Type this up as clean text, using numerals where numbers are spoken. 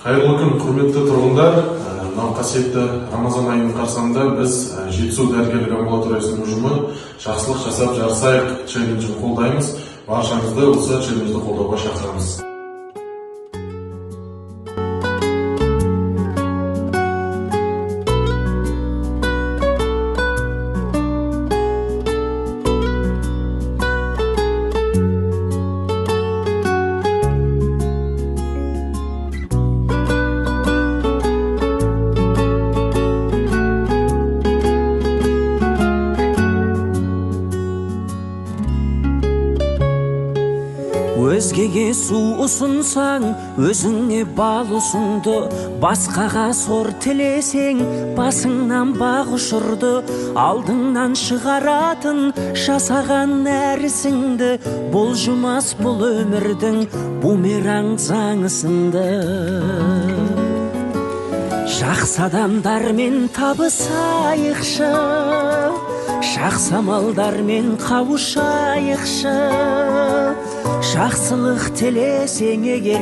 Қайырлы күн, құрметті тұрғындар. Мынау қасиетті Рамазан айының қарсаңында біз Жетісу дәрігерлік амбулаториясының ұжымы жақсылық жасап жарысайық челленджін қолдаймыз. Баршаңызды осы челленджді қолдауға шақырамыз. Өзгеге су ұсынсаң, өзіңе бал ұсынды. Басқаға сор тілесең, басыңнан бақ ұшырды. Алдыңнан шығаратын жасаған нәрісіңді. Бұл жұмас бұл өмірдің бумеранг заңы сынды. Жақсы адамдармен табысайықшы, жақсы амалдармен қауышайықшы. Жақсылық тілесең егер